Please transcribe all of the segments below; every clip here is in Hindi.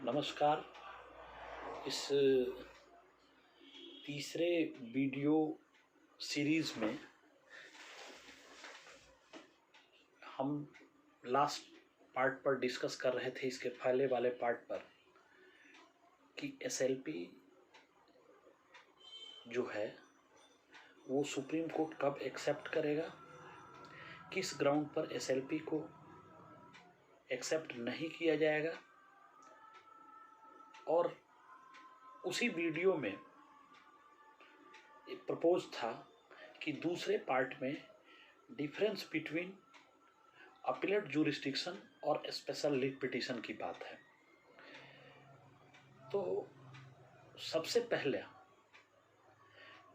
नमस्कार। इस तीसरे वीडियो सीरीज़ में हम लास्ट पार्ट पर डिस्कस कर रहे थे, इसके पहले वाले पार्ट पर, कि एसएलपी जो है वो सुप्रीम कोर्ट कब एक्सेप्ट करेगा, किस ग्राउंड पर एसएलपी को एक्सेप्ट नहीं किया जाएगा। और उसी वीडियो में प्रपोज था कि दूसरे पार्ट में डिफरेंस बिटवीन अपीलेट जुरिस्डिक्शन और स्पेशल लीव पिटीशन की बात है। तो सबसे पहले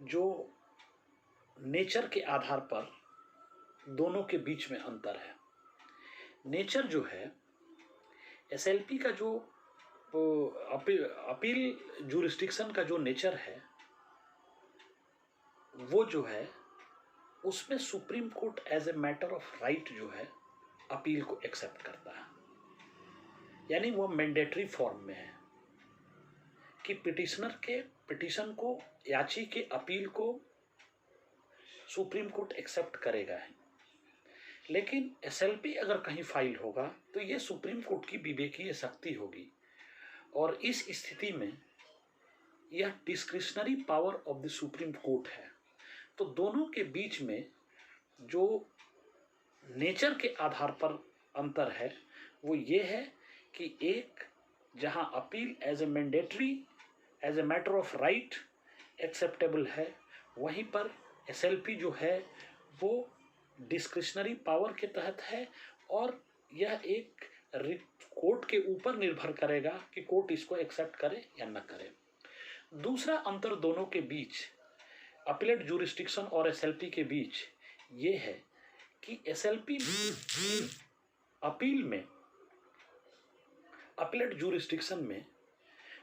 जो नेचर के आधार पर दोनों के बीच में अंतर है, नेचर जो है एसएलपी का, जो अपील जुरिस्डिक्शन का जो नेचर है वो जो है उसमें Supreme Court as a matter of right जो है अपील को एक्सेप्ट करता है, यानी वो मैंडेटरी फॉर्म में है कि पिटिशनर के पिटिशन को, याची के अपील को सुप्रीम कोर्ट एक्सेप्ट करेगा है। लेकिन एसएलपी अगर कहीं फाइल होगा तो ये सुप्रीम कोर्ट की विवेकीय शक्ति होगी, और इस स्थिति में यह discretionary power of the supreme court है। तो दोनों के बीच में जो नेचर के आधार पर अंतर है वो ये है कि एक जहां appeal as a mandatory, as a matter of right acceptable है, वहीं पर एसएलपी जो है वो डिस्क्रिशनरी पावर के तहत है, और यह एक कोर्ट के ऊपर निर्भर करेगा कि कोर्ट इसको एक्सेप्ट करे या न करे। दूसरा अंतर दोनों के बीच, अपीलेट जुरिस्डिक्शन और एसएलपी के बीच, ये है कि एसएलपी अपील में, अपीलेट जुरिस्डिक्शन में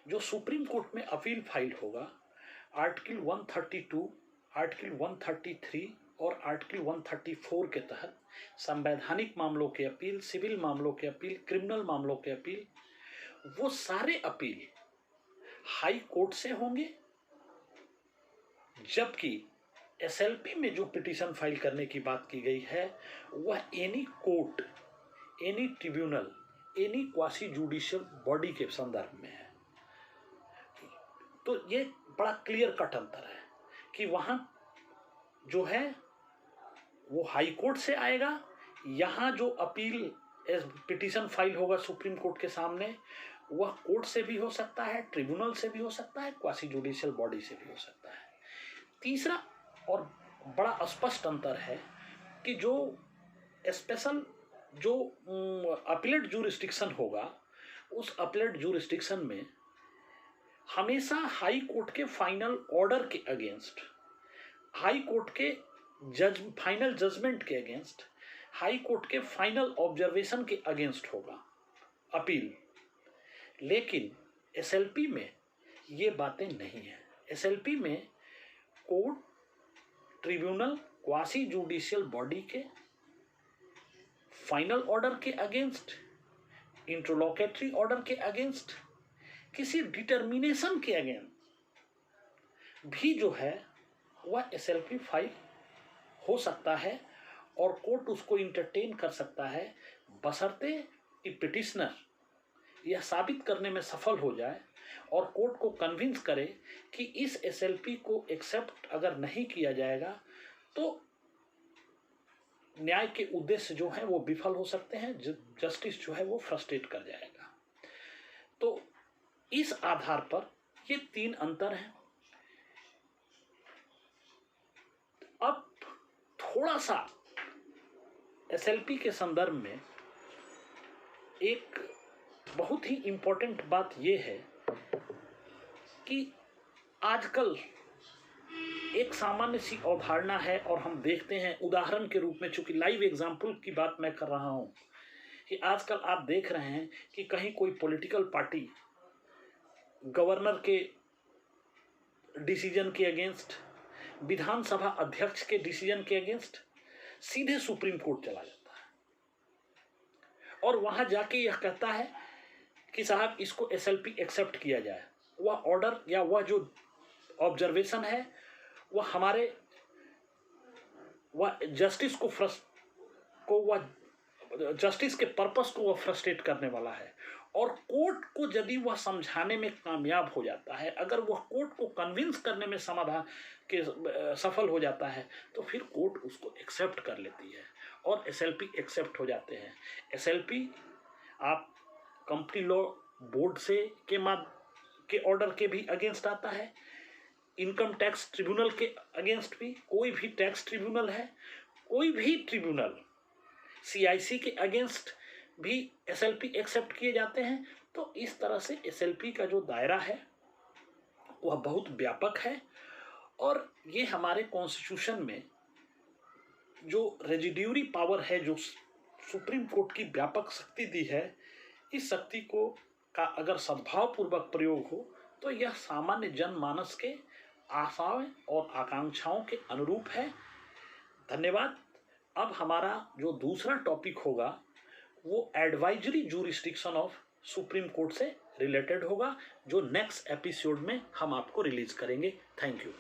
जो सुप्रीम कोर्ट में अपील फाइल होगा, आर्टिकल 132, आर्टिकल 133 और आर्टिकल 134 के तहत संवैधानिक मामलों के अपील, सिविल मामलों के अपील, क्रिमिनल मामलों के अपील, वो सारे अपील हाई कोर्ट से होंगे। जबकि एसएलपी में जो पिटीशन फाइल करने की बात की गई है वह any court, any tribunal, any quasi judicial body के संदर्भ में है। तो ये बड़ा क्लियर कट अंतर है कि वहां जो है वो हाई कोर्ट से आएगा, यहाँ जो अपील पिटीशन फाइल होगा सुप्रीम कोर्ट के सामने वह कोर्ट से भी हो सकता है, ट्रिब्यूनल से भी हो सकता है, क्वासी जुडिशियल बॉडी से भी हो सकता है। तीसरा और बड़ा स्पष्ट अंतर है कि जो स्पेशल, जो अपीलेट जुरिस्डिक्शन होगा, उस अपीलेट जुरिस्डिक्शन में हमेशा हाई कोर्ट के फाइनल ऑर्डर के अगेंस्ट, हाई कोर्ट के फाइनल जजमेंट के अगेंस्ट, हाई कोर्ट के फाइनल ऑब्जर्वेशन के अगेंस्ट होगा अपील। लेकिन एसएलपी में ये बातें नहीं है। एसएलपी में court, tribunal, quasi judicial body के फाइनल ऑर्डर के अगेंस्ट, इंटरलोकेटरी ऑर्डर के अगेंस्ट, किसी डिटर्मिनेशन के अगेंस्ट भी जो है वह एसएलपी फाइल हो सकता है, और कोर्ट उसको इंटरटेन कर सकता है, बशर्ते कि पिटिशनर यह साबित करने में सफल हो जाए और कोर्ट को कन्विंस करे कि इस एसएलपी को एक्सेप्ट अगर नहीं किया जाएगा तो न्याय के उद्देश्य जो है वो विफल हो सकते हैं, जस्टिस जो है वो फ्रस्ट्रेट कर जाएगा। तो इस आधार पर ये तीन अंतर हैं। अब थोड़ा सा एसएलपी के संदर्भ में एक बहुत ही इंपॉर्टेंट बात यह है कि आजकल एक सामान्य सी अवधारणा है, और हम देखते हैं उदाहरण के रूप में, चूंकि लाइव एग्जाम्पल की बात मैं कर रहा हूं, कि आजकल आप देख रहे हैं कि कहीं कोई पॉलिटिकल पार्टी गवर्नर के डिसीजन के अगेंस्ट, विधानसभा अध्यक्ष के डिसीजन के अगेंस्ट सीधे सुप्रीम कोर्ट चला जाता है, और वहां जाके यह कहता है कि साहब इसको एसएलपी एक्सेप्ट किया जाए, वह ऑर्डर या वह जो ऑब्जर्वेशन है वह जस्टिस के पर्पस को वह फ्रस्ट्रेट करने वाला है। और कोर्ट को यदि वह समझाने में कामयाब हो जाता है, अगर वह कोर्ट को कन्विंस करने में सफल हो जाता है, तो फिर कोर्ट उसको एक्सेप्ट कर लेती है और एसएलपी एक्सेप्ट हो जाते हैं। एसएलपी आप कंपनी लॉ बोर्ड के ऑर्डर के भी अगेंस्ट आता है, इनकम टैक्स ट्रिब्यूनल के अगेंस्ट भी, कोई भी टैक्स ट्रिब्यूनल है, कोई भी ट्रिब्यूनल, सीआईसी के अगेंस्ट भी एसएलपी एक्सेप्ट किए जाते हैं। तो इस तरह से एसएलपी का जो दायरा है वह बहुत व्यापक है और ये हमारे कॉन्स्टिट्यूशन में जो रेजिड्यूरी पावर है, जो सुप्रीम कोर्ट की व्यापक शक्ति दी है, इस शक्ति का अगर सद्भावपूर्वक प्रयोग हो तो यह सामान्य जनमानस के आशाओं और आकांक्षाओं के अनुरूप है। धन्यवाद। अब हमारा जो दूसरा टॉपिक होगा वो advisory jurisdiction of supreme court से रिलेटेड होगा, जो नेक्स्ट एपिसोड में हम आपको रिलीज करेंगे। Thank you.